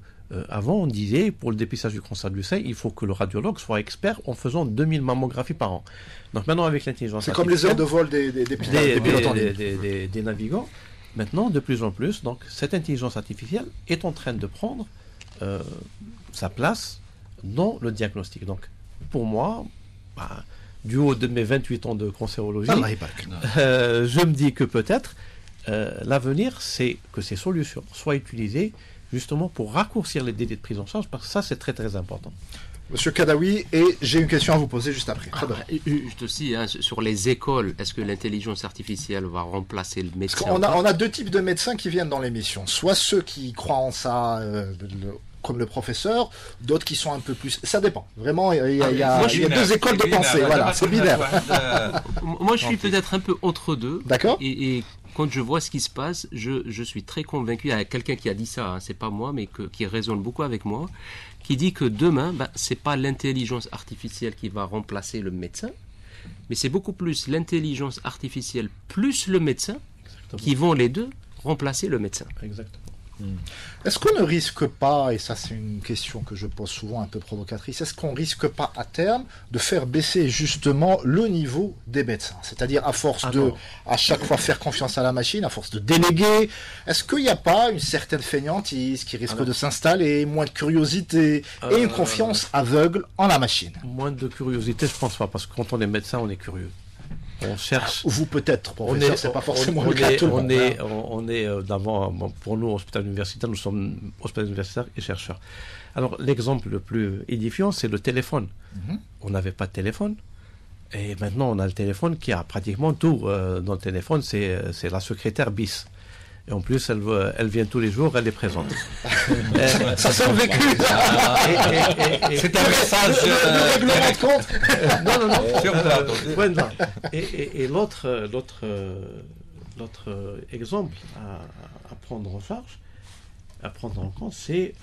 [SPEAKER 6] avant, on disait, pour le dépistage du cancer du sein, il faut que le radiologue soit expert en faisant 2000 mammographies par an. Donc maintenant, avec l'intelligence artificielle...
[SPEAKER 1] C'est comme les heures de vol
[SPEAKER 6] des navigants. Maintenant, de plus en plus, donc, cette intelligence artificielle est en train de prendre sa place dans le diagnostic. Donc, pour moi, du haut de mes 28 ans de cancérologie, je me dis que peut-être l'avenir, c'est que ces solutions soient utilisées justement pour raccourcir les délais de prise en charge, parce que ça, c'est très très important.
[SPEAKER 1] Monsieur Kadawi, et j'ai une question à vous poser juste après.
[SPEAKER 4] Juste aussi, sur les écoles, est-ce que l'intelligence artificielle va remplacer le médecin?
[SPEAKER 1] On a deux types de médecins qui viennent dans l'émission. Soit ceux qui croient en ça, comme le professeur, d'autres qui sont un peu plus... Ça dépend. Vraiment, il y a deux écoles de pensée. Voilà, c'est binaire.
[SPEAKER 4] Moi, je suis peut-être un peu entre deux.
[SPEAKER 1] D'accord.
[SPEAKER 4] Et quand je vois ce qui se passe, je suis très convaincu. Il y a quelqu'un qui a dit ça, c'est pas moi, mais qui résonne beaucoup avec moi, qui dit que demain, c'est pas l'intelligence artificielle qui va remplacer le médecin, mais c'est beaucoup plus l'intelligence artificielle plus le médecin. Exactement. Qui vont les deux remplacer le médecin.
[SPEAKER 6] Exactement.
[SPEAKER 1] Est-ce qu'on ne risque pas, et ça c'est une question que je pose souvent un peu provocatrice, est-ce qu'on risque pas à terme de faire baisser justement le niveau des médecins? C'est-à-dire à force à chaque fois faire confiance à la machine, à force de déléguer, est-ce qu'il n'y a pas une certaine fainéantise qui risque de s'installer, moins de curiosité et une confiance aveugle en la machine?
[SPEAKER 6] Moins de curiosité, je pense pas, parce que quand on est médecin, on est curieux. On cherche.
[SPEAKER 1] Vous peut-être, professeur, c'est pas forcément le cas.
[SPEAKER 6] On est d'avant, pour nous, hôpital universitaire, nous sommes hôpital universitaire et chercheurs. Alors, l'exemple le plus édifiant, c'est le téléphone. On n'avait pas de téléphone. Et maintenant, on a le téléphone qui a pratiquement tout. Dans le téléphone, c'est la secrétaire bis. Et en plus, elle vient tous les jours, elle est présente.
[SPEAKER 1] Ça s'est vécu.
[SPEAKER 3] C'est un message de
[SPEAKER 6] compte. Non. Et l'autre exemple à prendre en charge, à prendre en compte, c'est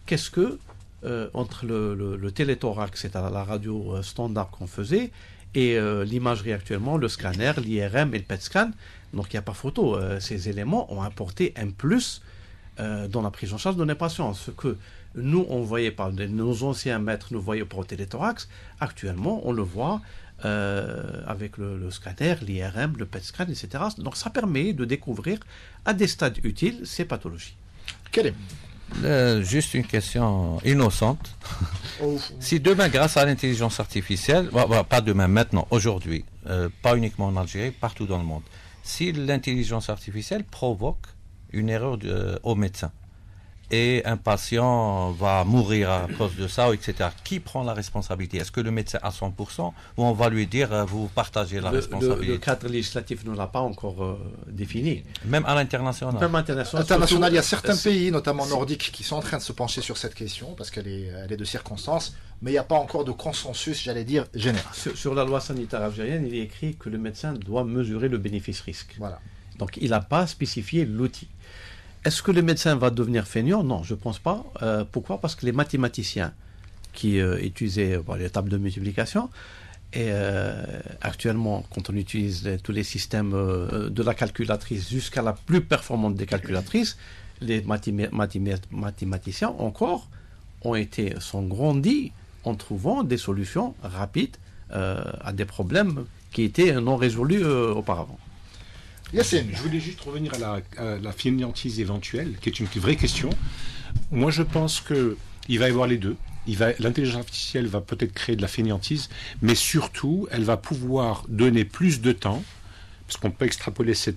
[SPEAKER 6] qu'est-ce que entre le téléthorax, c'est-à-dire la radio standard qu'on faisait, et l'imagerie actuellement, le scanner, l'IRM et le PET scan. Donc il n'y a pas photo. Ces éléments ont apporté un plus dans la prise en charge de nos patients. Ce que nous, on voyait par nos anciens maîtres, nous voyaient pour le téléthorax, actuellement, on le voit avec le scanner, l'IRM, le PET scan, etc. Donc ça permet de découvrir à des stades utiles ces pathologies.
[SPEAKER 1] Quelle est
[SPEAKER 3] juste une question innocente. Si demain, grâce à l'intelligence artificielle, pas demain, maintenant, aujourd'hui, pas uniquement en Algérie, partout dans le monde, si l'intelligence artificielle provoque une erreur au médecin, et un patient va mourir à cause de ça, etc. Qui prend la responsabilité? Est-ce que le médecin à 100% ou on va lui dire vous partagez la responsabilité?
[SPEAKER 6] Le cadre législatif ne l'a pas encore défini.
[SPEAKER 3] Même à l'international.
[SPEAKER 6] Même international.
[SPEAKER 1] International, il y a certains pays, notamment nordiques, qui sont en train de se pencher sur cette question parce qu'elle est de circonstance, mais il n'y a pas encore de consensus, j'allais dire, général.
[SPEAKER 6] Sur la loi sanitaire algérienne, il est écrit que le médecin doit mesurer le bénéfice-risque.
[SPEAKER 1] Voilà.
[SPEAKER 6] Donc il n'a pas spécifié l'outil. Est-ce que le médecin va devenir feignant? Non, je ne pense pas. Pourquoi? Parce que les mathématiciens qui utilisaient les tables de multiplication, et actuellement, quand on utilise tous les systèmes de la calculatrice jusqu'à la plus performante des calculatrices, les mathématiciens encore sont grandis en trouvant des solutions rapides à des problèmes qui étaient non résolus auparavant.
[SPEAKER 1] Yassine,
[SPEAKER 7] je voulais juste revenir à la fainéantise éventuelle, qui est une vraie question. Moi, je pense qu'il va y avoir les deux. L'intelligence artificielle va peut-être créer de la fainéantise, mais surtout, elle va pouvoir donner plus de temps, parce qu'on peut extrapoler ce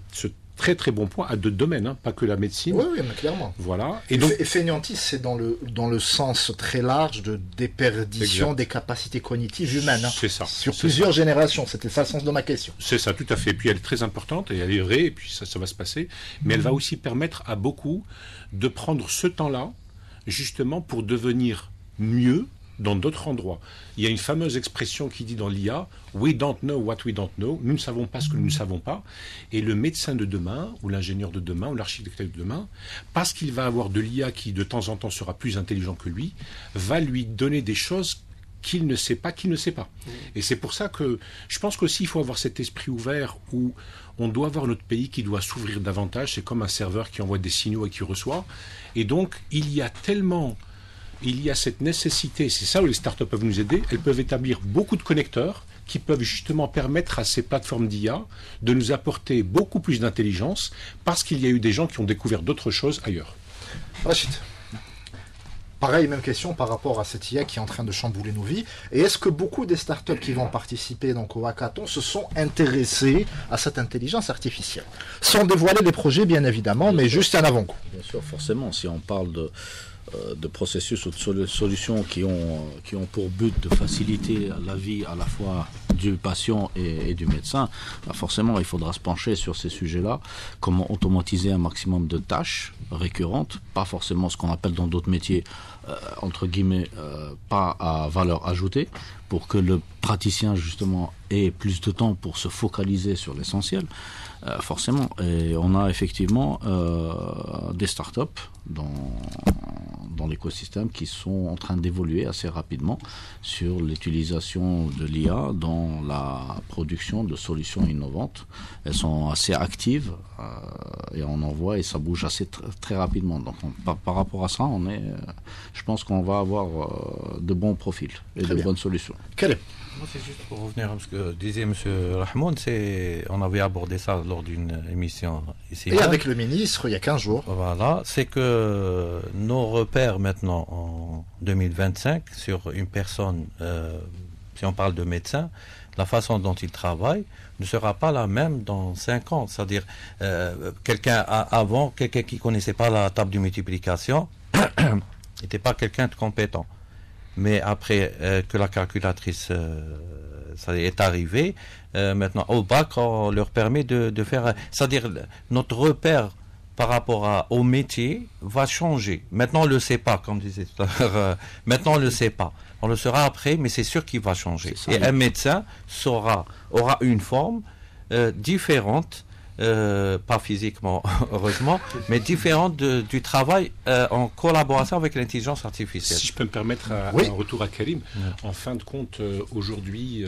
[SPEAKER 7] très très bon point à d'autres domaines, pas que la médecine.
[SPEAKER 1] Oui, mais clairement.
[SPEAKER 7] Voilà.
[SPEAKER 1] Et fainéantise, c'est dans le sens très large de déperdition des capacités cognitives humaines.
[SPEAKER 7] C'est ça.
[SPEAKER 1] Sur plusieurs générations, c'était ça le sens de ma question.
[SPEAKER 7] C'est ça, tout à fait. Et puis elle est très importante, et elle est vraie, et puis ça va se passer. Mais elle va aussi permettre à beaucoup de prendre ce temps-là, justement, pour devenir mieux dans d'autres endroits. Il y a une fameuse expression qui dit dans l'IA « We don't know what we don't know ». Nous ne savons pas ce que nous ne savons pas. Et le médecin de demain, ou l'ingénieur de demain, ou l'architecte de demain, parce qu'il va avoir de l'IA qui de temps en temps sera plus intelligent que lui, va lui donner des choses qu'il ne sait pas, Et c'est pour ça que je pense qu'aussi il faut avoir cet esprit ouvert où on doit avoir notre pays qui doit s'ouvrir davantage. C'est comme un serveur qui envoie des signaux et qui reçoit. Et donc, il y a cette nécessité, c'est ça où les startups peuvent nous aider, elles peuvent établir beaucoup de connecteurs qui peuvent justement permettre à ces plateformes d'IA de nous apporter beaucoup plus d'intelligence parce qu'il y a eu des gens qui ont découvert d'autres choses ailleurs.
[SPEAKER 1] Rachid, pareil, même question par rapport à cette IA qui est en train de chambouler nos vies. Et est-ce que beaucoup des startups qui vont participer donc, au hackathon se sont intéressés à cette intelligence artificielle? Sans dévoiler les projets, bien évidemment, mais juste un avant-goût.
[SPEAKER 5] Bien sûr, forcément, si on parle de processus ou de solutions qui ont pour but de faciliter la vie à la fois du patient et du médecin, forcément il faudra se pencher sur ces sujets-là, comment automatiser un maximum de tâches récurrentes, pas forcément ce qu'on appelle dans d'autres métiers entre guillemets pas à valeur ajoutée, pour que le praticien justement ait plus de temps pour se focaliser sur l'essentiel. Forcément, et on a effectivement des startups dans l'écosystème qui sont en train d'évoluer assez rapidement sur l'utilisation de l'IA dans la production de solutions innovantes. Elles sont assez actives et on en voit et ça bouge assez très rapidement. Donc par rapport à ça, je pense qu'on va avoir de bons profils et de bonnes solutions.
[SPEAKER 3] Moi, c'est juste pour revenir à ce que disait M. Rahmoun, on avait abordé ça lors d'une émission ici.
[SPEAKER 1] Et avec le ministre, il y a 15 jours.
[SPEAKER 3] Voilà, c'est que nos repères maintenant en 2025 sur une personne, si on parle de médecin, la façon dont il travaille ne sera pas la même dans 5 ans. C'est-à-dire, quelqu'un qui ne connaissait pas la table de multiplication n'était pas quelqu'un de compétent. Mais après que la calculatrice ça est arrivée, maintenant au bac, on leur permet de faire... C'est-à-dire, notre repère par rapport au métier va changer. Maintenant, on ne le sait pas, comme disait tout à l'heure. Maintenant, on ne le sait pas. On le saura après, mais c'est sûr qu'il va changer. Et un médecin aura une forme différente, pas physiquement, heureusement, mais différente du travail en collaboration avec l'intelligence artificielle.
[SPEAKER 7] Si je peux me permettre un retour à Karim, en fin de compte, aujourd'hui,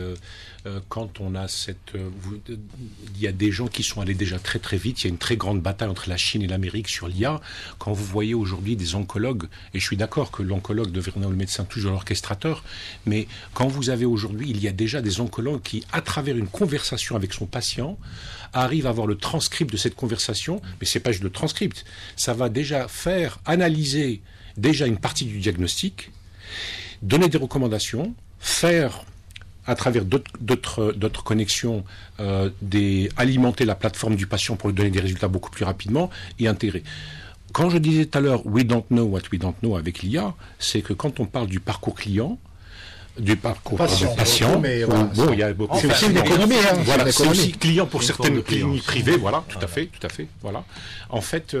[SPEAKER 7] quand on a il y a des gens qui sont allés déjà très très vite, il y a une très grande bataille entre la Chine et l'Amérique sur l'IA. Quand vous voyez aujourd'hui des oncologues, et je suis d'accord que l'oncologue devrait être le médecin toujours l'orchestrateur, mais quand vous avez aujourd'hui, il y a déjà des oncologues qui, à travers une conversation avec son patient, arrivent à avoir le transcript de cette conversation, mais c'est pas juste le transcript, ça va déjà faire analyser déjà une partie du diagnostic, donner des recommandations, faire à travers d'autres connexions, alimenter la plateforme du patient pour lui donner des résultats beaucoup plus rapidement et intégrer. Quand je disais tout à l'heure, we don't know what we don't know avec l'IA, c'est que quand on parle du parcours client, du parcours patient,
[SPEAKER 1] mais
[SPEAKER 7] il y a beaucoup.
[SPEAKER 1] C'est aussi une économie, hein.
[SPEAKER 7] Voilà, c'est
[SPEAKER 1] économie.
[SPEAKER 7] aussi client pour certaines cliniques privées, voilà, tout à fait, voilà. En fait,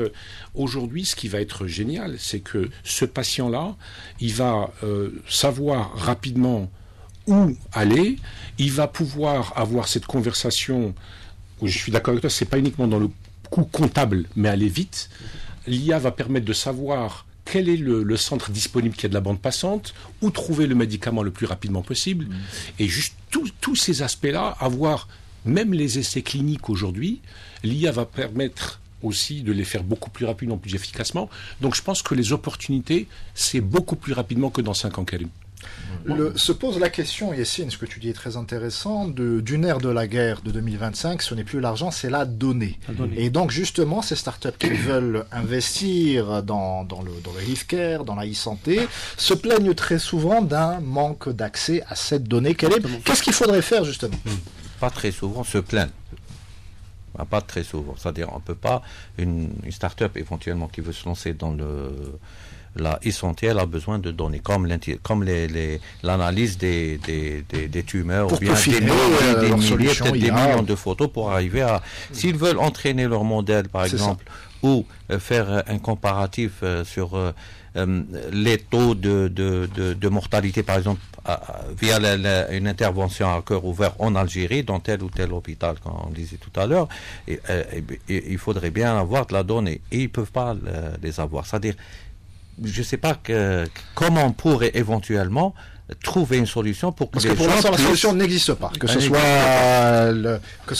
[SPEAKER 7] aujourd'hui, ce qui va être génial, c'est que ce patient-là, il va savoir rapidement où aller, il va pouvoir avoir cette conversation, où je suis d'accord avec toi, c'est pas uniquement dans le coût comptable, mais aller vite. L'IA va permettre de savoir quel est le centre disponible qui a de la bande passante, où trouver le médicament le plus rapidement possible, et juste tous ces aspects-là, avoir même les essais cliniques aujourd'hui, l'IA va permettre aussi de les faire beaucoup plus rapidement, plus efficacement. Donc je pense que les opportunités, c'est beaucoup plus rapidement que dans 5 ans, Karim.
[SPEAKER 1] Se pose la question, Yessine, ce que tu dis est très intéressant, d'une ère de la guerre de 2025, ce n'est plus l'argent, c'est la donnée. Et donc justement, ces startups qui veulent investir dans le healthcare, dans la e-santé, se plaignent très souvent d'un manque d'accès à cette donnée. Qu'est-ce qu'il faudrait faire justement?
[SPEAKER 3] Pas très souvent, se plaignent. Pas très souvent. C'est-à-dire, on ne peut pas, une start-up éventuellement qui veut se lancer dans la e-santé, elle a besoin de données, comme l'analyse des tumeurs,
[SPEAKER 1] pour
[SPEAKER 3] ou bien des milliers, peut-être des millions de photos pour arriver à... S'ils veulent entraîner leur modèle, par exemple, ou faire un comparatif sur les taux de mortalité, par exemple, via une intervention à cœur ouvert en Algérie, dans tel ou tel hôpital, comme on disait tout à l'heure, il faudrait bien avoir de la donnée. Et ils ne peuvent pas les avoir. C'est-à-dire, je ne sais pas comment on pourrait éventuellement trouver une solution pour que
[SPEAKER 1] parce que pour l'instant la solution n'existe pas, que ce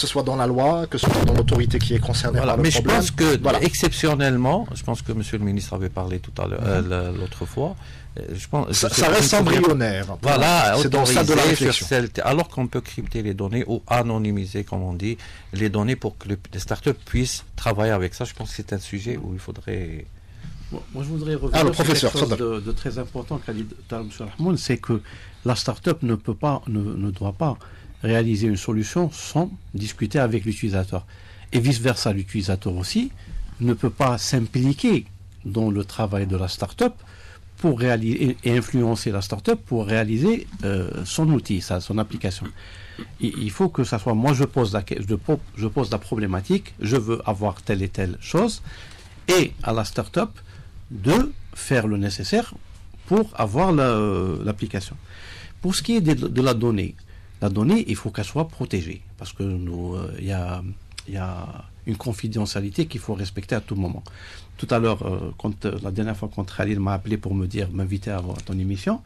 [SPEAKER 1] soit dans la loi, que ce soit dans l'autorité qui est concernée par le
[SPEAKER 3] mais
[SPEAKER 1] problème.
[SPEAKER 3] Je pense que exceptionnellement, je pense que Monsieur le ministre avait parlé tout à l'heure, l'autre fois.
[SPEAKER 1] Ça reste embryonnaire.
[SPEAKER 3] Voilà,
[SPEAKER 1] c'est dans ça de la réflexion.
[SPEAKER 3] Alors qu'on peut crypter les données ou anonymiser, comme on dit, les données pour que les startups puissent travailler avec ça. Je pense que c'est un sujet où il faudrait...
[SPEAKER 6] Moi, je voudrais revenir
[SPEAKER 1] le professeur,
[SPEAKER 6] sur quelque chose de très important qu'a dit M. Rahmoun, c'est que la start-up ne doit pas réaliser une solution sans discuter avec l'utilisateur. Et vice-versa, l'utilisateur aussi ne peut pas s'impliquer dans le travail de la start-up pour réaliser et influencer la start-up pour réaliser son outil, son application. Il faut que ça soit, moi je pose la problématique, je veux avoir telle et telle chose, et à la start-up de faire le nécessaire pour avoir l'application. Pour ce qui est de la donnée, il faut qu'elle soit protégée, parce que il y a une confidentialité qu'il faut respecter à tout moment. Tout à l'heure, la dernière fois quand Khalil m'a appelé pour m'inviter à ton émission,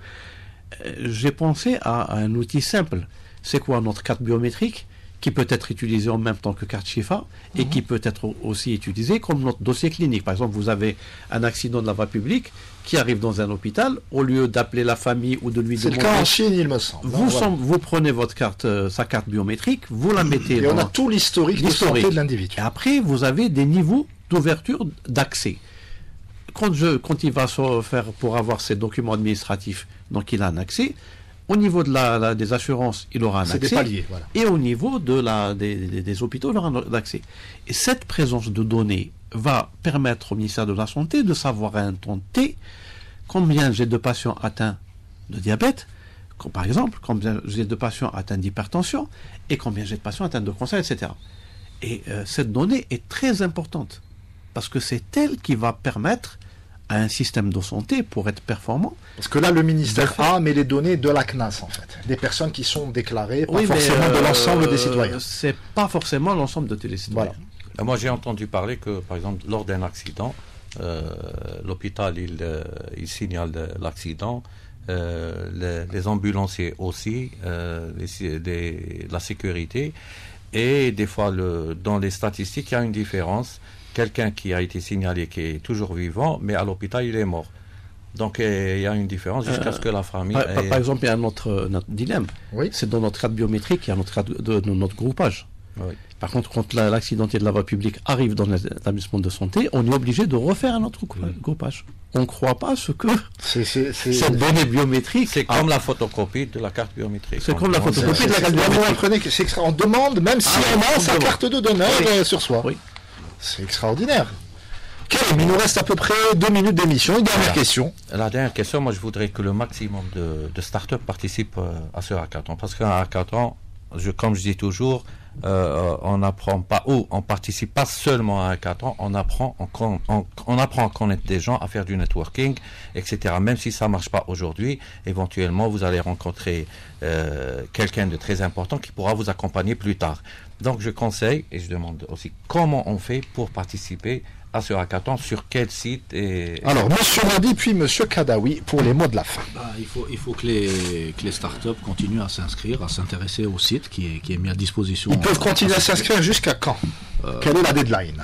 [SPEAKER 6] j'ai pensé à un outil simple. C'est quoi notre carte biométrique qui peut être utilisé en même temps que carte Chifa et qui peut être aussi utilisé comme notre dossier clinique. Par exemple, vous avez un accident de la voie publique qui arrive dans un hôpital, au lieu d'appeler la famille ou de lui demander...
[SPEAKER 1] C'est le cas en Chine, il me semble.
[SPEAKER 6] Vous prenez votre sa carte biométrique, vous la mettez...
[SPEAKER 1] Et on a tout l'historique de santé de l'individu.
[SPEAKER 6] Et après, vous avez des niveaux d'ouverture d'accès. Quand il va se faire pour avoir ses documents administratifs, donc il a un accès... Au niveau des assurances, il aura un accès.
[SPEAKER 1] Des paliers, voilà.
[SPEAKER 6] Et au niveau des hôpitaux, il aura un accès. Et cette présence de données va permettre au ministère de la Santé de savoir à un temps T combien j'ai de patients atteints de diabète, par exemple, combien j'ai de patients atteints d'hypertension, et combien j'ai de patients atteints de cancer, etc. Et cette donnée est très importante, parce que c'est elle qui va permettre à un système de santé pour être performant.
[SPEAKER 1] Parce que là, le ministère met les données de la CNAS, en fait. Des personnes qui sont déclarées, pas forcément de l'ensemble des citoyens.
[SPEAKER 6] C'est pas forcément l'ensemble de tous les citoyens.
[SPEAKER 3] Voilà. Moi, j'ai entendu parler que, par exemple, lors d'un accident, l'hôpital, il signale l'accident, les ambulanciers aussi, la sécurité, et des fois, dans les statistiques, il y a une différence. Quelqu'un qui a été signalé qui est toujours vivant, mais à l'hôpital, il est mort. Donc, il y a une différence jusqu'à ce que la famille...
[SPEAKER 6] Par exemple, il y a notre dilemme.
[SPEAKER 1] Oui.
[SPEAKER 6] C'est dans notre carte biométrique, il y a notre groupage.
[SPEAKER 3] Oui.
[SPEAKER 6] Par contre, quand l'accidenté de la voie publique arrive dans l'établissement de santé, on est obligé de refaire un autre groupage. On ne croit pas ce que cette donnée biométrique...
[SPEAKER 3] C'est comme la photocopie de la carte biométrique.
[SPEAKER 6] C'est comme la photocopie de la carte biométrique.
[SPEAKER 1] On demande, même si on a sa carte de donneur sur soi.
[SPEAKER 6] Oui.
[SPEAKER 1] C'est extraordinaire. Karim, il nous reste à peu près 2 minutes d'émission. Une dernière question.
[SPEAKER 3] La dernière question, moi je voudrais que le maximum de startups participent à ce hackathon. Parce qu'un hackathon, comme je dis toujours, on n'apprend pas, ou on participe pas seulement à un hackathon, on apprend à connaître des gens, à faire du networking, etc. Même si ça marche pas aujourd'hui, éventuellement vous allez rencontrer quelqu'un de très important qui pourra vous accompagner plus tard. Donc je conseille, et je demande aussi comment on fait pour participer à ce hackathon, sur quel site
[SPEAKER 1] Alors, Monsieur Madi, puis Monsieur Kadawi, pour les mots de la fin.
[SPEAKER 5] Il faut que les startups continuent à s'inscrire, à s'intéresser au site qui est mis à disposition.
[SPEAKER 1] Ils peuvent continuer à s'inscrire jusqu'à quand Quelle est la deadline?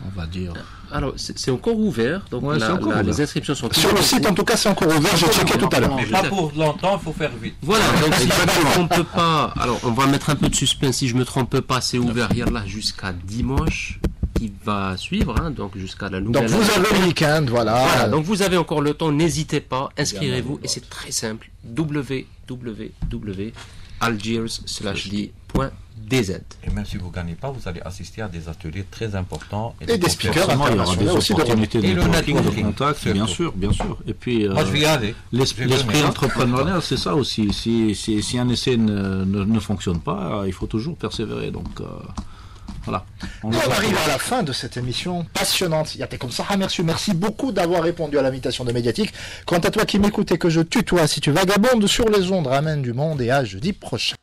[SPEAKER 5] On va dire...
[SPEAKER 4] Alors, c'est encore ouvert, donc
[SPEAKER 5] Ouais,
[SPEAKER 4] les inscriptions sont
[SPEAKER 1] sur le site. En tout cas, c'est encore ouvert. J'ai checké tout à l'heure.
[SPEAKER 3] Pas pour longtemps, il faut faire vite.
[SPEAKER 4] Voilà, donc si je me trompe pas, alors on va mettre un peu de suspense, si je me trompe pas, c'est ouvert là jusqu'à dimanche qui va suivre, hein, donc jusqu'à la nouvelle.
[SPEAKER 1] Donc vous avez le week-end, voilà.
[SPEAKER 4] Donc vous avez encore le temps, n'hésitez pas, inscrivez-vous et c'est très simple, www.algiers/d.dz.
[SPEAKER 3] Et même si vous ne gagnez pas, vous allez assister à des ateliers très importants.
[SPEAKER 1] Et des speakers
[SPEAKER 5] Il y aura des opportunités de
[SPEAKER 3] networking,
[SPEAKER 5] de contact, bien sûr. Et puis,
[SPEAKER 3] moi, je vais y aller.
[SPEAKER 5] l'esprit entrepreneurial, c'est ça aussi. Si un essai ne fonctionne pas, il faut toujours persévérer. Donc, voilà.
[SPEAKER 1] On arrive à la fin de cette émission passionnante. Yaté comme ça, merci beaucoup d'avoir répondu à l'invitation de Médiatique. Quant à toi qui m'écoutes et que je tutoie, si tu vagabondes sur les ondes, ramène du monde et à jeudi prochain.